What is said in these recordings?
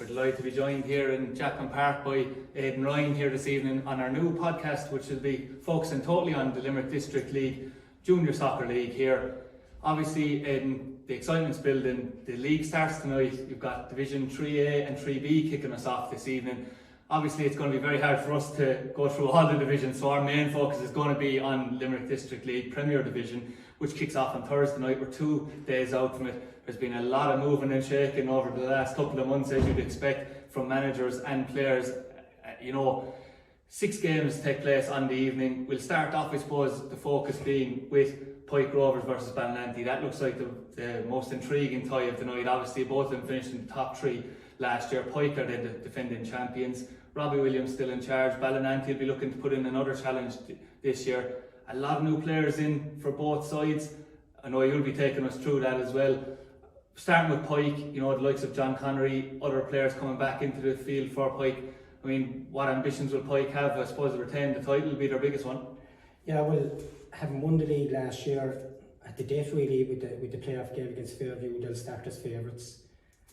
We're delighted to be joined here in Jackman Park by Aidan Ryan here this evening on our new podcast, which will be focusing totally on the Limerick District League, Junior Soccer League here. Obviously, Aidan, the excitement's building. The league starts tonight. You've got Division 3A and 3B kicking us off this evening. Obviously, it's going to be very hard for us to go through all the divisions, so our main focus is going to be on Limerick District League Premier Division, which kicks off on Thursday night. We're 2 days out from it. There's been a lot of moving and shaking over the last couple of months, as you'd expect from managers and players. 6 games take place on the evening. We'll start off, I suppose, the focus being with Pike Rovers versus Ballinanty. That looks like the most intriguing tie of the night. Obviously, both of them finished in the top 3 last year. Pike are the defending champions. Robbie Williams still in charge. Ballinanty will be looking to put in another challenge this year. A lot of new players in for both sides. I know you'll be taking us through that as well. Starting with Pike, the likes of John Connery, other players coming back into the field for Pike. I mean, what ambitions will Pike have? I suppose retain the title will be their biggest one. Yeah, well, having won the league last year, at the date really with the playoff game against Fairview, they'll start as favourites.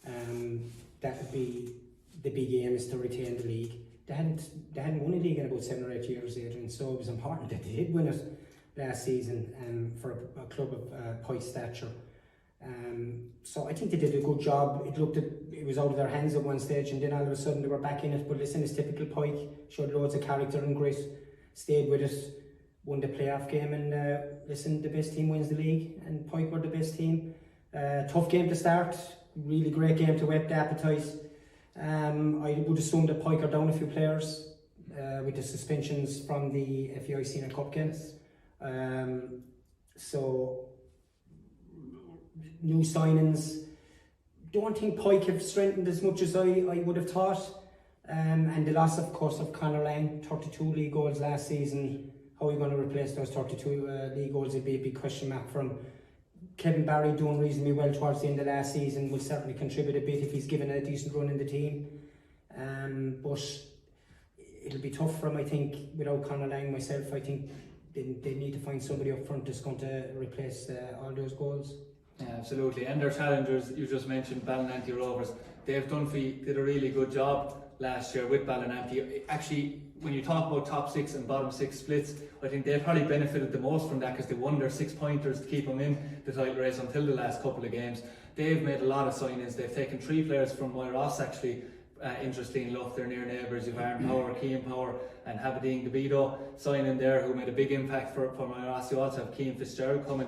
That would be the big aim, is to retain the league. They hadn't won a league in about 7 or 8 years, Adrian, so it was important that they did win it last season for a club of Pike's stature. So I think they did a good job. It was out of their hands at one stage, and then all of a sudden they were back in it. But listen, it's typical Pike. Showed loads of character and grit, stayed with it, won the playoff game, and listen, the best team wins the league, and Pike were the best team. Tough game to start, really great game to whet the appetite. I would assume that Pike are down a few players with the suspensions from the FAI Senior Cup games. So new signings. Don't think Pike have strengthened as much as I would have thought. And the loss, of course, of Conor Lang, 32 league goals last season. How are you going to replace those 32 league goals? It'd be a big question mark for him. Kevin Barry doing reasonably well towards the end of last season will certainly contribute a bit if he's given a decent run in the team. But it'll be tough for him, I think, without Conor Lang. Myself, I think they need to find somebody up front that's going to replace all those goals. Yeah, absolutely. And their challengers, you just mentioned Ballinanty Rovers. Did a really good job last year with Ballinanty. Actually, when you talk about top 6 and bottom 6 splits, I think they probably benefited the most from that, because they won their 6-pointers to keep them in the title race until the last couple of games. They've made a lot of signings. They've taken 3 players from Moyross, actually. Interesting enough, they're near neighbours. You've Aaron Power, Keane Power and Habadine Gabido signing there, who made a big impact for Moyross. You also have Keane Fitzgerald coming.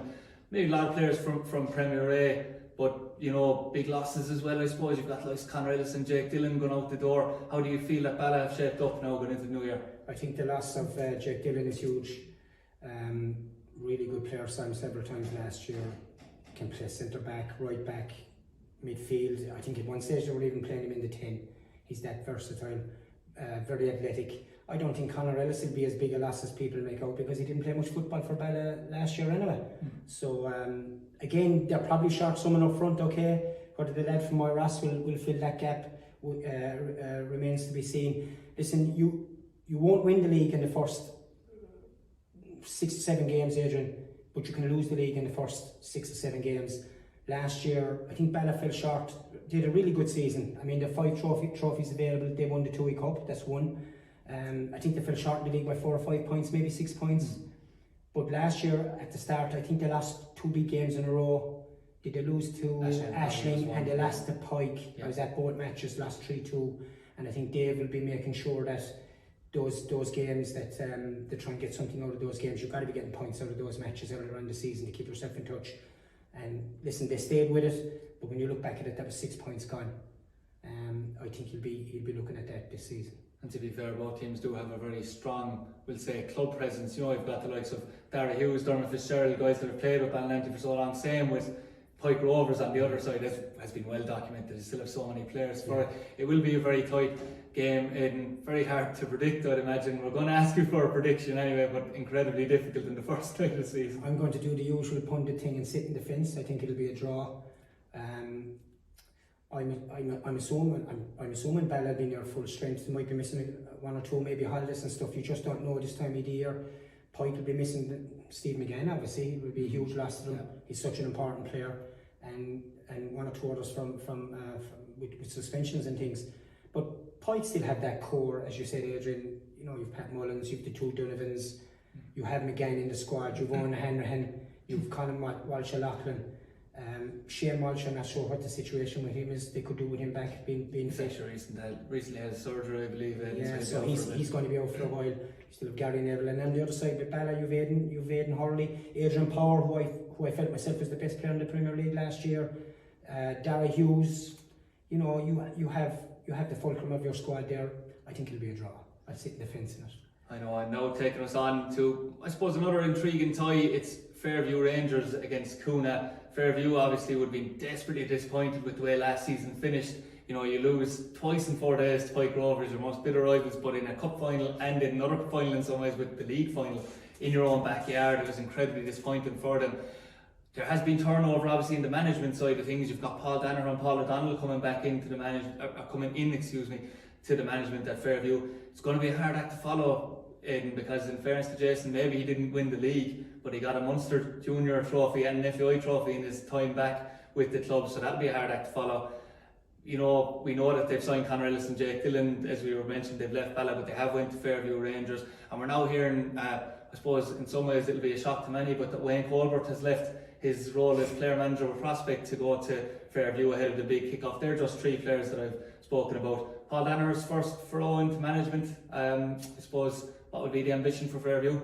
Maybe a lot of players from Premier A, but big losses as well, I suppose. You've got like Conor Ellis and Jake Dillon going out the door. How do you feel that Balla have shaped up now going into the new year? I think the loss of Jake Dillon is huge. Really good player, saw him several times last year. Can play centre back, right back, midfield. I think at one stage they were even playing him in the 10. He's that versatile, very athletic. I don't think Conor Ellis will be as big a loss as people make out, because he didn't play much football for Balla last year anyway. So again, they're probably short someone up front, okay. Whether the lad from Moyross will fill that gap remains to be seen. Listen, you won't win the league in the first 6 to 7 games, Adrian, but you can lose the league in the first 6 to 7 games. Last year, I think Balla fell short. Did a really good season. I mean, the 5 trophies available. They won the 2-week cup. That's one. I think they fell short in the league by 4 or 5 points, maybe 6 points. But last year at the start, I think they lost 2 big games in a row. Did they lose to Ashling, and they lost to Pike? Yeah. I was at both matches, lost 3-2, and I think Dave will be making sure that those games, that they try and get something out of those games. You've got to be getting points out of those matches earlier in the season to keep yourself in touch. And listen, they stayed with it, but when you look back at it, that was 6 points gone. I think he'll be looking at that this season. And to be fair, both teams do have a very strong, we'll say, club presence. You've got the likes of Dara Hughes, Dermot Fitzgerald, guys that have played with Ballinanty for so long. Same with Pike Rovers on the other side. That has been well documented. They still have so many players for it. It will be a very tight game, and very hard to predict, I'd imagine. We're going to ask you for a prediction anyway, but incredibly difficult in the first night of the season. I'm going to do the usual pundit thing and sit in the fence. I think it'll be a draw. I'm assuming Balla will be near full strength. They might be missing 1 or 2, maybe holidays and stuff. You just don't know this time of the year. Pike will be missing Steve McGann, obviously. It will be a huge loss to them. He's such an important player, and 1 or 2 others from with suspensions and things. But Pike still have that core, as you said, Adrian. You know, you've Pat Mullins, you've the two Donovans, you have McGann in the squad, you've Owen Hanrahan, you've Colin Walsh-O'Loughlin. Shane Walsh, I'm not sure what the situation with him is. They could do with him back being fit. Recently had surgery, I believe. Yeah, so he's going to be out for a while. You still have Gary Neville, and on the other side with Bala, you've Aidan Hurley, Adrian Power, who I felt myself was the best player in the Premier League last year. Dara Hughes. You know, you have the fulcrum of your squad there. I think it'll be a draw. I'll sit in the fence in it. I know, and now taking us on to, I suppose, another intriguing tie. It's Fairview Rangers against Coona. Fairview obviously would have been desperately disappointed with the way last season finished. You know, you lose twice in 4 days to Pike Rovers, your most bitter rivals, but in a cup final and in another final in some ways with the league final in your own backyard, it was incredibly disappointing for them. There has been turnover obviously in the management side of things. You've got Paul Danaher and Paul O'Donnell coming back into the to the management at Fairview. It's going to be a hard act to follow, Aidan, because in fairness to Jason, maybe he didn't win the league, but he got a Munster Junior trophy and an FAI trophy in his time back with the club, so that'll be a hard act to follow. You know, we know that they've signed Conor Ellis and Jake Dillon, as we were mentioned. They've left Bala, but they have went to Fairview Rangers, and we're now hearing, I suppose in some ways it'll be a shock to many, but that Wayne Colbert has left his role as player manager with Prospect to go to Fairview ahead of the big kick-off. They're just 3 players that I've spoken about. Paul Danaher's first throw into management. I suppose, what would be the ambition for Fairview?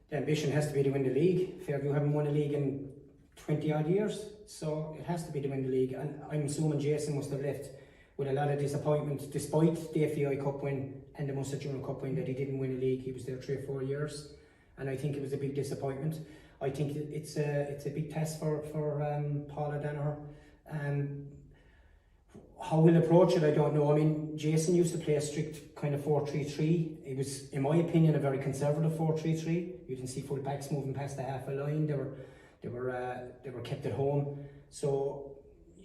The ambition has to be to win the league. Fairview haven't won a league in 20 odd years, so it has to be to win the league. And I'm assuming Jason must have left with a lot of disappointment, despite the FAI Cup win and the Munster Junior Cup win, that he didn't win a league. He was there 3 or 4 years, and I think it was a big disappointment. I think it's a big test for Paul Danaher. How we'll approach it, I don't know. I mean, Jason used to play a strict kind of 4-3-3. It was, in my opinion, a very conservative 4-3-3. You didn't see full backs moving past the half a line. They were kept at home. So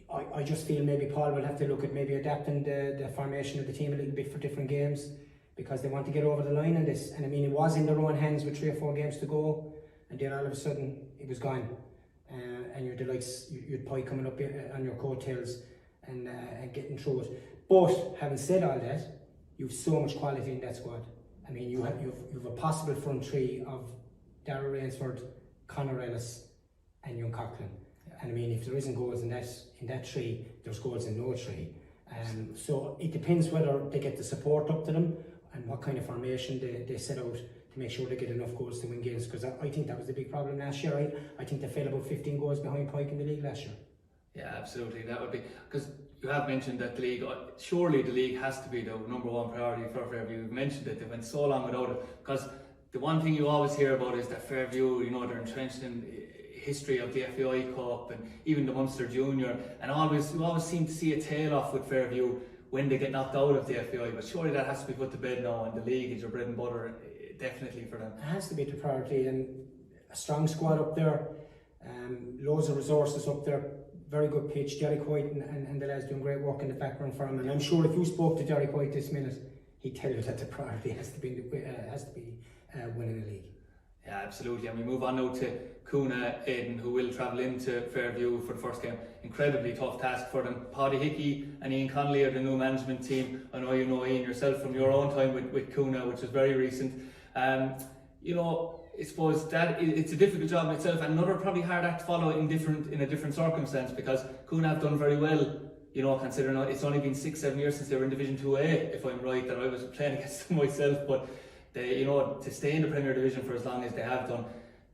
I just feel maybe Paul will have to look at maybe adapting the formation of the team a little bit for different games, because they want to get over the line in this. And I mean, it was in their own hands with 3 or 4 games to go, and then all of a sudden it was gone. And you're the likes, you'd Pike coming up on your coattails and getting through it. But having said all that, you've so much quality in that squad. I mean, you've a possible front 3 of Darragh Rainsford, Conor Ellis, and Young Coughlin. Yeah. And I mean, if there isn't goals in that 3, there's goals in no 3. So it depends whether they get the support up to them and what kind of formation they set out to make sure they get enough goals to win games. Because I think that was the big problem last year. I think they fell about 15 goals behind Pike in the league last year. Yeah, absolutely. That would be, because you have mentioned that the league, surely the league has to be the number 1 priority for Fairview. You've mentioned that they've went so long without it, because the one thing you always hear about is that Fairview, you know, they're entrenched in history of the FAI Cup and even the Munster Junior, and you always seem to see a tail off with Fairview when they get knocked out of the FAI. But surely that has to be put to bed now, and the league is your bread and butter, definitely for them. It has to be the priority, and a strong squad up there, loads of resources up there. Very good pitch. Derek White and the lads doing great work in the background for him. And I'm sure if you spoke to Derek White this minute, he'd tell you that the priority has to be winning the league. Yeah, absolutely. And we move on now to Coona, Aidan, who will travel into Fairview for the first game. Incredibly tough task for them. Paddy Hickey and Ian Connolly are the new management team. I know you know Ian yourself from your own time with Coona, which was very recent. You know, I suppose that it's a difficult job in itself, and another probably hard act to follow in a different circumstance, because Coona have done very well, you know, considering it's only been 6-7 years since they were in Division 2A, if I'm right, that I was playing against them myself. But they, you know, to stay in the Premier Division for as long as they have done,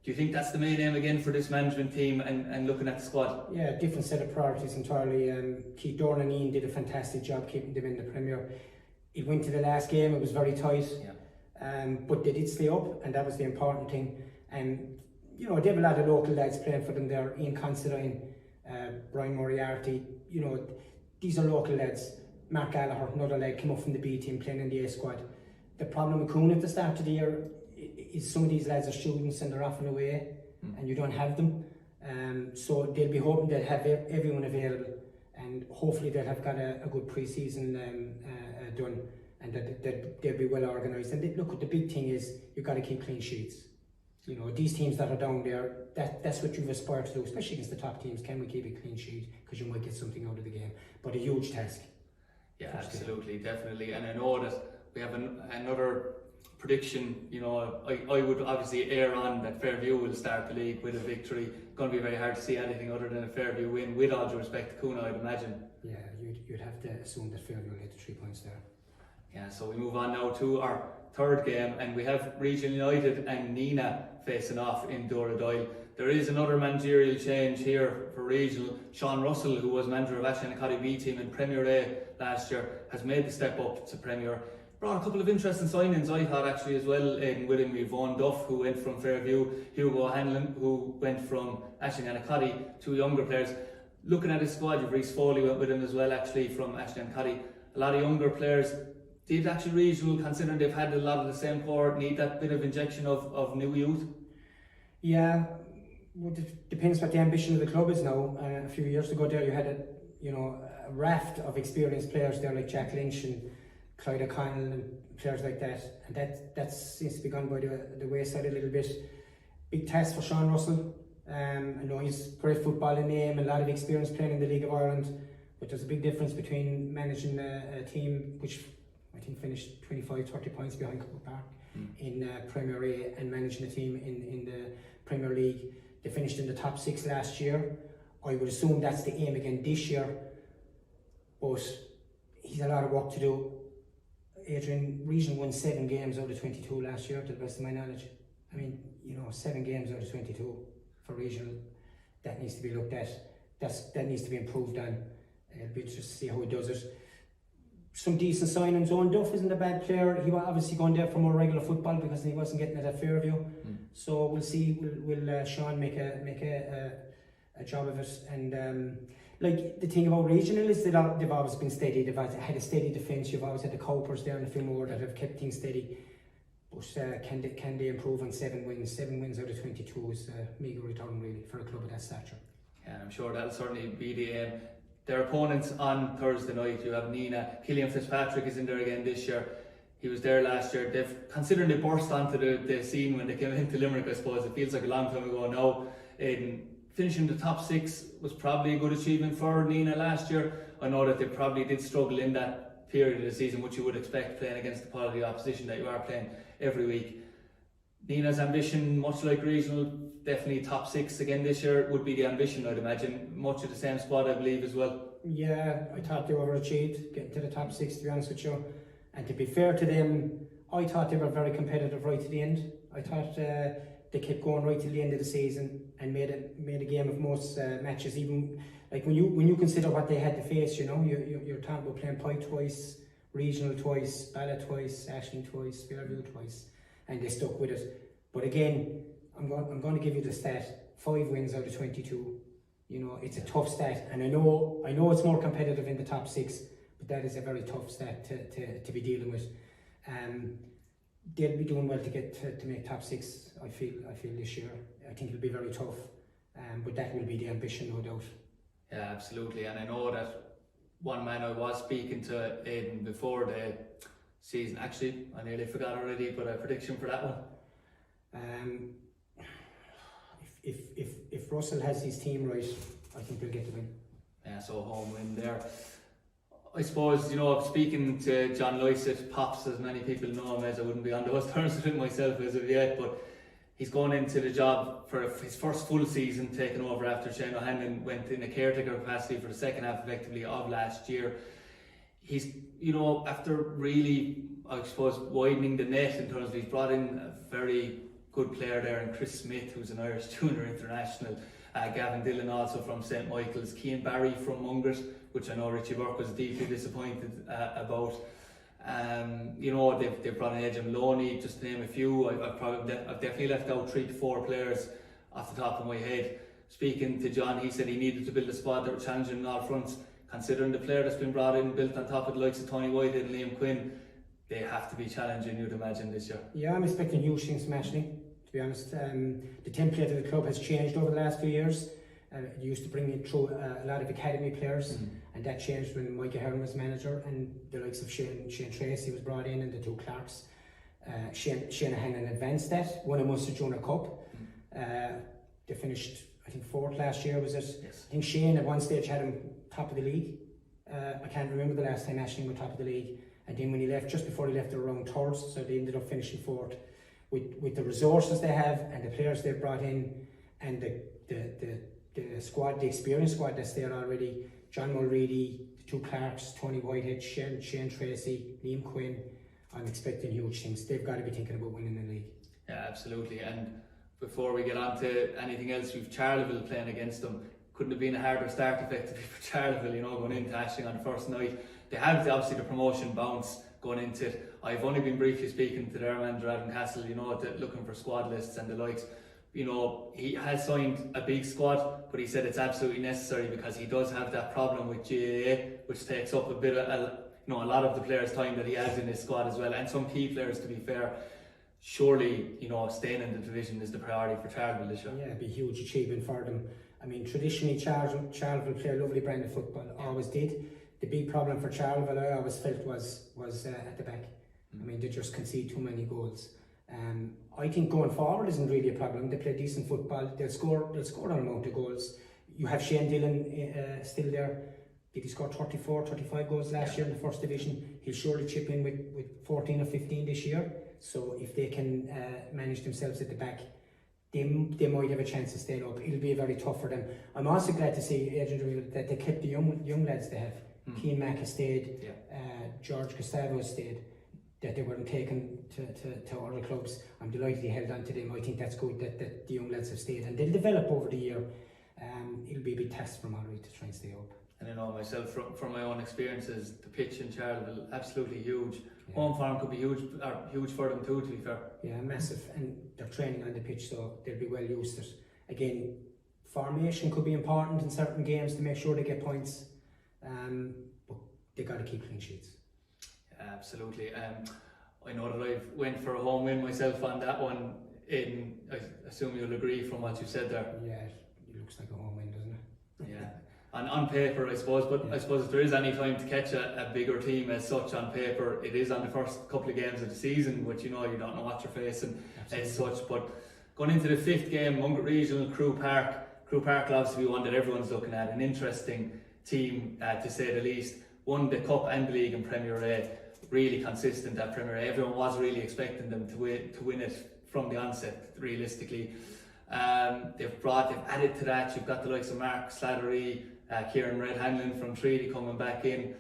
do you think that's the main aim again for this management team and looking at the squad? Yeah, different set of priorities entirely. Keith Dorn and Ian did a fantastic job keeping them in the Premier. It went to the last game, it was very tight. Yeah. But they did stay up, and that was the important thing. And you know, they have a lot of local lads playing for them there. Ian Considine, Brian Moriarty, you know, these are local lads. Mark Gallagher, another lad, came up from the B team playing in the A squad. The problem with Coona at the start of the year is some of these lads are students and they're often away, and you don't have them. So they'll be hoping they'll have everyone available, and hopefully they'll have got a good pre-season done, and that they'll be well organised. And look, the big thing is you've got to keep clean sheets. You know, these teams that are down there, that's what you've aspired to do, especially against the top teams. Can we keep a clean sheet? Because you might get something out of the game. But a huge task. Yeah, absolutely, definitely. And I know that we have another prediction. You know, I would obviously err on that Fairview will start the league with a victory. Going to be very hard to see anything other than a Fairview win, with all due respect to Kuna, I'd imagine. Yeah, you'd have to assume that Fairview will get the 3 points there. Yeah, so we move on now to our third game, and we have Regional United and Nina facing off in Doradoyle. There is another managerial change here for Regional. Sean Russell, who was manager of Ashton B team in Premier A last year, has made the step up to Premier. Brought a couple of interesting signings, I thought, actually, as well. With him, Vaughan Duff, who went from Fairview, Hugo Hanlon, who went from Ashton two younger players. Looking at his squad, Reece Foley went with him as well, actually, from Ashton. A lot of younger players. Did actually Regional, considering they've had a lot of the same core, need that bit of injection of new youth? Yeah, well, it depends what the ambition of the club is now. A few years ago there you had a raft of experienced players there like Jack Lynch and Clyde O'Connell and players like that, and that seems to be gone by the wayside a little bit. Big task for Sean Russell. I know he's great footballing name, a lot of experience playing in the League of Ireland, but there's a big difference between managing a team which I think finished 25-30 points behind Cooper Park in Premier A and managing a team in the Premier League. They finished in the top 6 last year. I would assume that's the aim again this year, but he's a lot of work to do. Adrian, Regional won 7 games out of 22 last year, to the best of my knowledge. I mean, 7 games out of 22 for Regional. That needs to be looked at. That needs to be improved on. It'll be interesting to see how he does it. Some decent signings. Owen Duff isn't a bad player. He was obviously going there for more regular football because he wasn't getting it at Fairview. So we'll see. Will Sean make a job of it? And like the thing about Regional is that they've always been steady. They've had a steady defence. You've always had the Cowpers there and a few more that have kept things steady. But can they improve on 7 wins? 7 wins out of 22 is a meagre return really for a club of that stature. Yeah, I'm sure that'll certainly be the aim. Their opponents on Thursday night, you have Nina. Killian Fitzpatrick is in there again this year. He was there last year. Considering they burst onto the scene when they came into Limerick, I suppose it feels like a long time ago now. Finishing the top 6 was probably a good achievement for Nina last year. I know that they probably did struggle in that period of the season, which you would expect playing against the quality opposition that you are playing every week. Nina's ambition, much like Regional, definitely top 6 again this year would be the ambition, I'd imagine. Much of the same squad, I believe, as well. Yeah, I thought they overachieved getting to the top 6, to be honest with you. And to be fair to them, I thought they were very competitive right to the end. I thought they kept going right to the end of the season and made a game of most matches. Even like when you consider what they had to face, you're talking about playing Pike twice, Regional twice, Bala twice, Ashling twice, Fairview twice, and they stuck with it. But again, I'm going to give you the stat: 5 wins out of 22. It's a tough stat, and I know it's more competitive in the top 6, but that is a very tough stat to be dealing with. They'll be doing well to get to make top 6. I feel this year. I think it'll be very tough, but that will be the ambition, no doubt. Yeah, absolutely. And I know that one man I was speaking to, Aidan, before the season. Actually, I nearly forgot already, but a prediction for that one. If Russell has his team right, I think they'll get the win. Yeah, so home win there. I suppose, speaking to John Lycett, Pops, as many people know him as, I wouldn't be on those terms with him myself as of yet, but he's going into the job for his first full season, taking over after Shane O'Hanlon went in a caretaker capacity for the second half, effectively, of last year. He's, after really, I suppose, widening the net in terms of, he's brought in a very good player there, and Chris Smith, who's an Irish junior international, Gavin Dillon also from St Michael's, Cian Barry from Mungers, which I know Richie Burke was deeply disappointed about. They've brought in Adrian Maloney, just to name a few. I've definitely left out 3 to 4 players off the top of my head. Speaking to John, he said he needed to build a squad that were challenging on all fronts. Considering the player that's been brought in, built on top of the likes of Tony Whitehead and Liam Quinn, they have to be challenging, you'd imagine, this year. Yeah, I'm expecting huge things from Ashling, to be honest. The template of the club has changed over the last few years. It used to bring in through a lot of academy players, and that changed when Micah Hearn was manager, and the likes of Shane Tracy was brought in, and the 2 Clarks. Shane Hannon advanced that, won a Munster Junior Cup. They finished, I think, 4th last year, was it? Yes. I think Shane at one stage had him top of the league, I can't remember the last time Ashling were top of the league. And then when he left, just before he left, they were around third, so they ended up finishing fourth. With the resources they have and the players they've brought in and the squad, the experienced squad that's there already, John Mulready, the two Clarks, Tony Whitehead, Shane Tracy, Liam Quinn, I'm expecting huge things. They've got to be thinking about winning the league. Yeah, absolutely. And before we get on to anything else, we've Charleville playing against them. Couldn't have been a harder start effectively for Charleville, you know, going into Ashling on the first night. They have obviously the promotion bounce going into it. I've only been briefly speaking to their manager Adam Castle, you know, looking for squad lists and the likes. You know, he has signed a big squad, but he said it's absolutely necessary because he does have that problem with GAA, which takes up a bit of, a lot of the players' time that he has in his squad as well, and some key players, to be fair. Surely, you know, staying in the division is the priority for Charleville this year. Yeah, it'd be a huge achievement for them. I mean, traditionally Charleville play a lovely brand of football, always did. The big problem for Charleville, I always felt, was at the back. I mean, they just concede too many goals. I think going forward isn't really a problem. They play decent football. They'll score an amount of goals. You have Shane Dillon still there. Did he score 35 goals last year in the first division? He'll surely chip in with 14 or 15 this year. So if they can manage themselves at the back, they might have a chance of staying up. It'll be very tough for them. I'm also glad to see, Adrian, that they kept the young lads they have. Keane Mack has stayed, George Gustavo has stayed, that they weren't taken to other clubs. I'm delighted he held on to them. I think that's good that the young lads have stayed, and they'll develop over the year. It'll be a big test for Mallory to try and stay up. And I know myself from my own experiences, the pitch in Charleville, absolutely huge. Home farm could be huge for them too, to be fair. Yeah, massive, and they're training on the pitch, so they'll be well used to it. Again, formation could be important in certain games to make sure they get points. But they got to keep clean sheets. Absolutely. I know that I went for a home win myself on that one. I assume you'll agree from what you said there. Yeah, it looks like a home win, doesn't it? Yeah. And on paper, I suppose, but I suppose if there is any time to catch a bigger team as such on paper, it is on the first couple of games of the season, which you don't know what you're facing as such. But going into the fifth game, Mungot Regional, Crew Park will obviously be one that everyone's looking at, an interesting team to say the least. Won the Cup and the League in Premier A, really consistent at Premier A. Everyone was really expecting them to win it from the onset, realistically. They've added to that. You've got the likes of Mark Slattery, Kieran Red Hanlon from Treaty coming back in.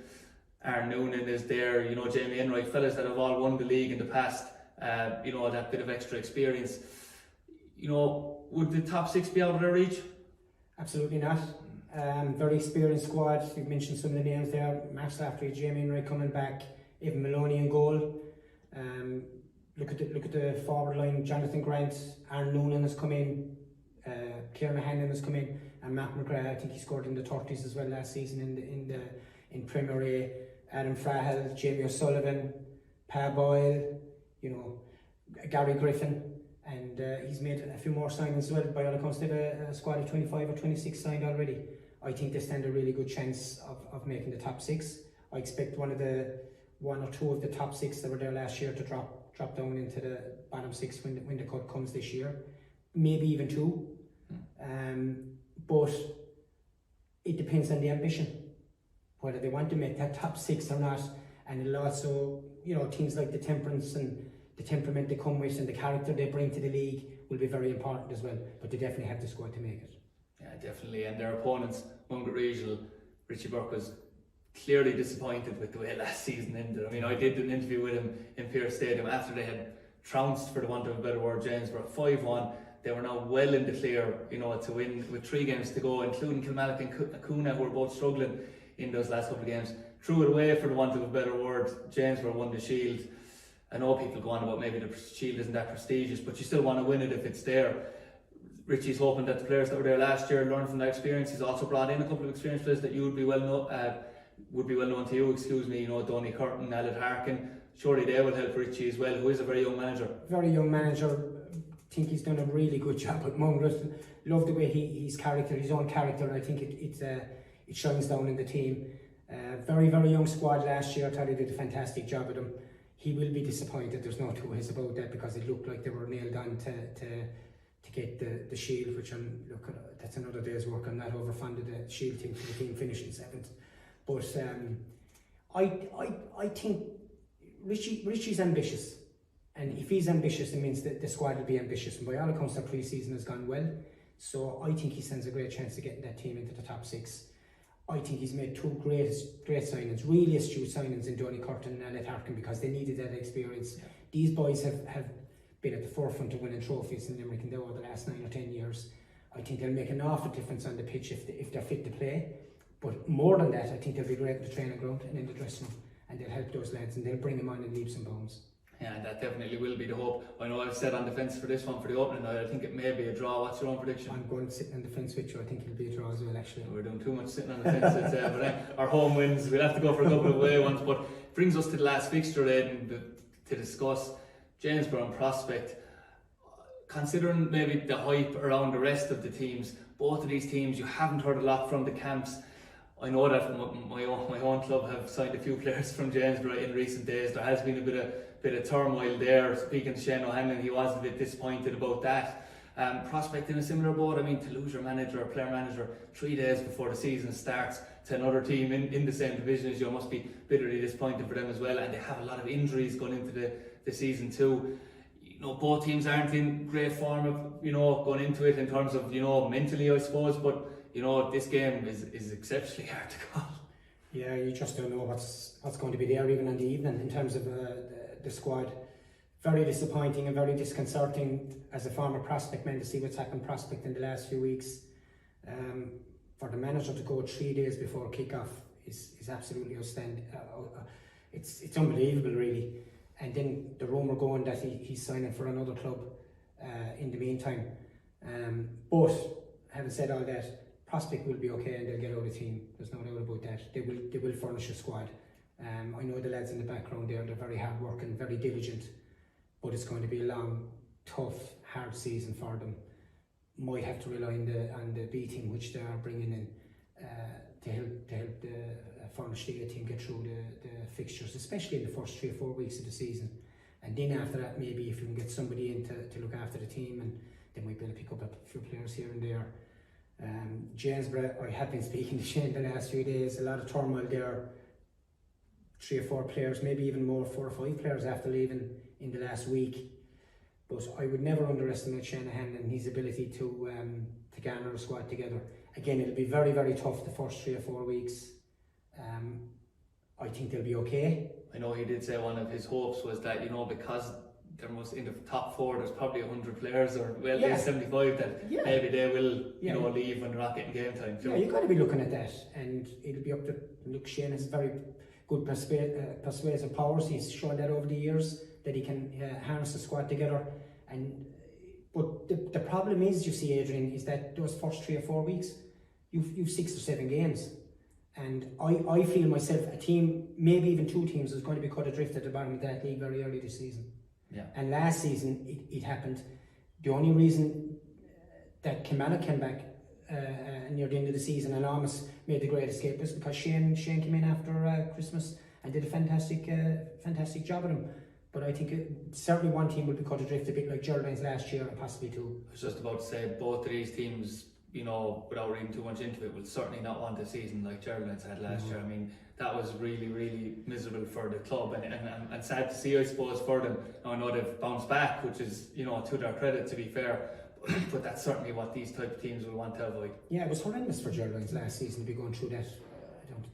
Aaron Noonan is there. Jamie Enright, fellas that have all won the league in the past. That bit of extra experience. Would the top six be out of their reach? Absolutely not. Very experienced squad. You've mentioned some of the names there. Mark Slattery, Jamie Enright coming back. Evan Maloney in goal. Look at the forward line. Jonathan Grant, Aaron Noonan has come in. Kieran Hanlon has come in, and Matt McGrath. I think he scored in the 30s as well last season in Premier A. Adam Frahel, Jamie O'Sullivan, Pa Boyle, Gary Griffin, and he's made a few more signings as well. By all accounts, they have a squad of 25 or 26 signed already. I think they stand a really good chance of making the top six. I expect one or two of the top six that were there last year to drop down into the bottom six when the cup comes this year, maybe even two. But it depends on the ambition, whether they want to make that top six or not. And it'll also, things like the temperance and the temperament they come with and the character they bring to the league will be very important as well. But they definitely have the squad to make it. Yeah, definitely. And their opponents, Mungot Regional, Richie Burke was clearly disappointed with the way last season ended. I mean, I did an interview with him in Pearse Stadium after they had trounced, for the want of a better word, Jamesborough 5-1. They were now well in the clear, to win with 3 games to go, including Kilmallock and Acuna, who were both struggling in those last couple of games. Threw it away, for the want of a better word. Jamesborough won the Shield. I know people go on about maybe the Shield isn't that prestigious, but you still want to win it if it's there. Richie's hoping that the players that were there last year learn from that experience. He's also brought in a couple of experienced players that you would be well known to you, Donny Curtin, Aled Harkin. Surely they will help Richie as well, who is a very young manager. Very young manager. I think he's done a really good job at Mungot. Love the way his own character, and I think it shines down in the team. Very, very young squad last year. I thought he did a fantastic job with them. He will be disappointed, there's no two ways about that, because it looked like they were nailed on to get the Shield, which that's another day's work. I'm not over fond of the Shield team for the team finishing 7th. But I think Richie's ambitious, and if he's ambitious, it means that the squad will be ambitious. And by all accounts, their pre-season has gone well, so I think he stands a great chance of getting that team into the top 6. I think he's made 2 great signings, really astute signings in Donny Curtin and Alec Harkin, because they needed that experience. Yeah. These boys have been at the forefront of winning trophies in Limerick over the last 9 or 10 years. I think they'll make an awful difference on the pitch if they're fit to play. But more than that, I think they'll be great in the training ground and in the dressing room, and they'll help those lads and they'll bring them on in leaps and bounds. Yeah, that definitely will be the hope. I know I've said on the fence for this one for the opening night. I think it may be a draw. What's your own prediction? I'm going to sit on the fence with you. I think it'll be a draw as well, actually. We're doing too much sitting on the fence, I'd say. But our home wins. We'll have to go for a couple of away ones. But it brings us to the last fixture, Aidan, to discuss Jamesborough and Prospect. Considering maybe the hype around the rest of the teams, both of these teams, you haven't heard a lot from the camps. I know that my own club have signed a few players from Jamesborough in recent days. There has been a bit of turmoil there. Speaking to Shane O'Hanlon, he was a bit disappointed about that. Prospect in a similar boat. I mean, to lose your manager or player manager 3 days before the season starts to another team in the same division as you must be bitterly disappointed for them as well. And they have a lot of injuries going into the season too. You know, both teams aren't in great form of, going into it in terms of, mentally, I suppose, but this game is exceptionally hard to call. Yeah, you just don't know what's going to be there even on the evening in terms of the squad. Very disappointing and very disconcerting as a former Prospect man to see what's happened Prospect in the last few weeks. For the manager to go 3 days before kick-off is absolutely outstanding. It's unbelievable, really. And then the rumour going that he's signing for another club in the meantime. But having said all that, Prospect will be okay and they'll get out of the team. There's no doubt about that. They will furnish a squad. I know the lads in the background there, they're very hard working, very diligent, but it's going to be a long, tough, hard season for them. Might have to rely on the B team, which they are bringing in to help furnish the A team get through the fixtures, especially in the first 3 or 4 weeks of the season. And then after that, maybe if you can get somebody in to look after the team, and they might be able to pick up a few players here and there. Jamesborough, I have been speaking to Shane the last few days, a lot of turmoil there. 3 or 4 players, maybe even more, 4 or 5 players after leaving in the last week. But I would never underestimate Shanahan and his ability to garner a squad together. Again, it'll be very, very tough the first 3 or 4 weeks. I think they'll be okay. I know he did say one of his hopes was that, because there must, in the top 4, there's probably 100 players, or there's 75 that maybe they will, leave when they're not getting game time. Yeah, you've got to be looking at that, and it'll be up to. Look, Shane has very good persuasive powers. He's shown that over the years that he can harness the squad together. But the problem is, you see, Adrian, is that those first 3 or 4 weeks, you've 6 or 7 games. And I feel myself, a team, maybe even 2 teams, is going to be cut adrift at the bottom of that league very early this season. Yeah. And last season it happened. The only reason that Kilmallock came back near the end of the season and almost made the great escape was because Shane came in after Christmas and did a fantastic job at him. But I think certainly one team will be cut adrift, a bit like Geraldines last year, and possibly 2. I was just about to say, both of these teams, without reading too much into it, will certainly not want a season like Geraldines had last year. I mean, that was really, really miserable for the club, and sad to see, I suppose, for them. Now, I know they've bounced back, which is, to their credit, to be fair, but that's certainly what these type of teams will want to avoid. Yeah, it was horrendous for Geraldines last season to be going through that.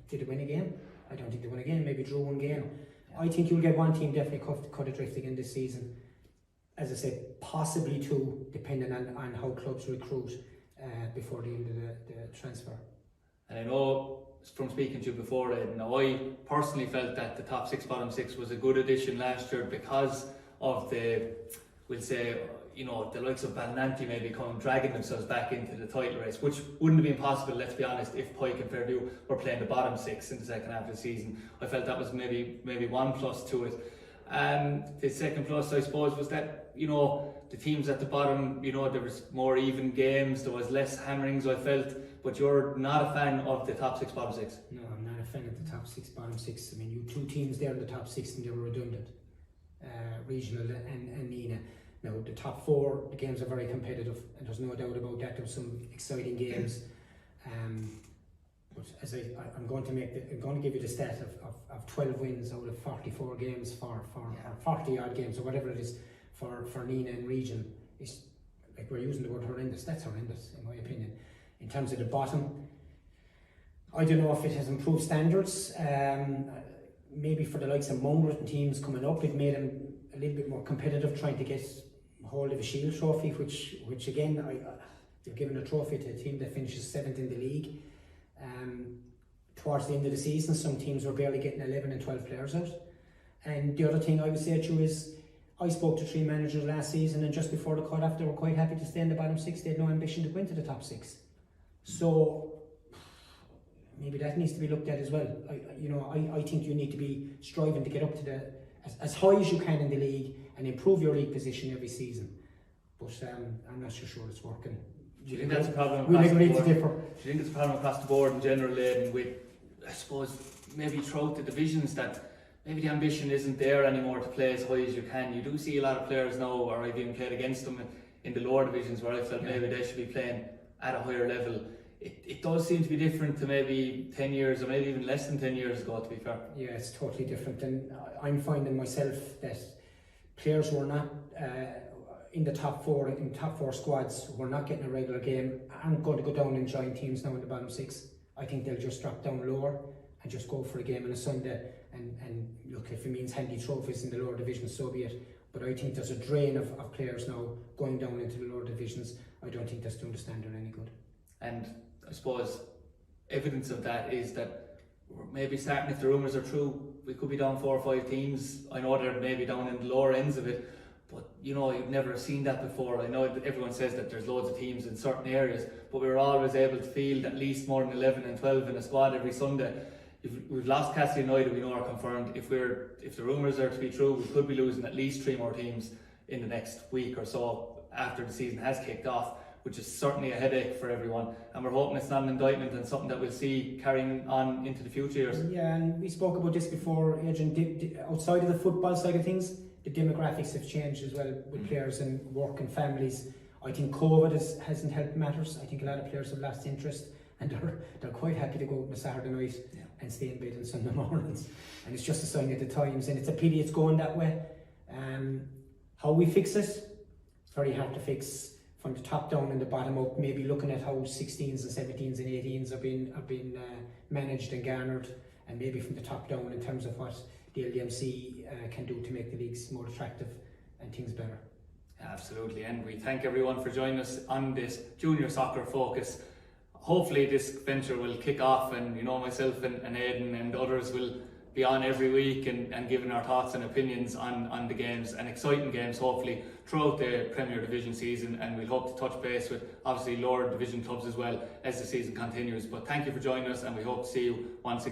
Did they win a game? I don't think they won a game, maybe drew 1 game. Yeah. I think you'll get one team definitely cut adrift again this season. As I said, possibly 2, depending on how clubs recruit before the end of the transfer. And I know from speaking to you before, Aidan, I personally felt that the top 6, bottom 6 was a good addition last year because of the likes of Ballinanty maybe dragging themselves back into the title race, which wouldn't have been possible, let's be honest, if Pike and Fairview were playing the bottom 6 in the second half of the season. I felt that was maybe one plus to it. The second plus, I suppose, was that the teams at the bottom, there was more even games, there was less hammerings, I felt. But you're not a fan of the top 6, bottom 6? No, I'm not a fan of the top 6, bottom 6. I mean, you 2 teams there in the top 6 and they were redundant, Regional and Nina. Now, the top 4, the games are very competitive, and there's no doubt about that. There were some exciting games. But But as I'm going to give you the stat of 12 wins out of 44 games or 40 odd games or whatever it is for Nina and region. It's like, we're using the word horrendous. That's horrendous in my opinion. In terms of the bottom, I don't know if it has improved standards. Maybe for the likes of Mount teams coming up, it made them a little bit more competitive, trying to get hold of a Shield trophy, which again, you're giving a trophy to a team that finishes 7th in the league. Towards the end of the season, some teams were barely getting 11 and 12 players out. And the other thing I would say to you is, I spoke to 3 managers last season, and just before the cut-off, they were quite happy to stay in the bottom 6. They had no ambition to go into the top 6. So maybe that needs to be looked at as well. I think you need to be striving to get up to as high as you can in the league and improve your league position every season. But I'm not so sure it's working. Do you think that's a problem? We'll agree to differ. Do you think it's a problem across the board in general, Aidan, with, I suppose, maybe throughout the divisions, that maybe the ambition isn't there anymore to play as high as you can? You do see a lot of players now, or I've even played against them in the lower divisions, where I felt maybe they should be playing at a higher level. It does seem to be different to maybe 10 years or maybe even less than 10 years ago, to be fair. Yeah, it's totally different, and I'm finding myself that players who are not in the top 4 squads, who are not getting a regular game, aren't going to go down and join teams now in the bottom 6. I think they'll just drop down lower and just go for a game on a Sunday, and look, if it means handy trophies in the lower divisions, so be it. But I think there's a drain of players now going down into the lower divisions. I don't think that's doing the standard any good. And I suppose evidence of that is that we're maybe starting, if the rumours are true, we could be down 4 or 5 teams. I know they're maybe down in the lower ends of it, but you've never seen that before. I know that everyone says that there's loads of teams in certain areas, but we were always able to field at least more than 11 and 12 in a squad every Sunday. We've lost Castle United, we know are confirmed. If the rumours are to be true, we could be losing at least 3 more teams in the next week or so after the season has kicked off, which is certainly a headache for everyone, and we're hoping it's not an indictment and something that we'll see carrying on into the future years. Yeah, and we spoke about this before, Adrian, outside of the football side of things, the demographics have changed as well with players and work and families. I think COVID hasn't helped matters. I think a lot of players have lost interest, and they're quite happy to go out on a Saturday night and stay in bed on Sunday mornings, and it's just a sign of the times, and it's a pity it's going that way. How we fix it, it's very hard to fix from the top down and the bottom up, maybe looking at how 16s and 17s and 18s have been managed and garnered, and maybe from the top down in terms of what the LDMC can do to make the leagues more attractive and things better. Absolutely, and we thank everyone for joining us on this Junior Soccer Focus. Hopefully this venture will kick off, and myself and Aidan and others will be on every week and giving our thoughts and opinions on the games, and exciting games hopefully throughout the Premier Division season, and we'll hope to touch base with obviously lower division clubs as well as the season continues. But thank you for joining us, and we hope to see you once again.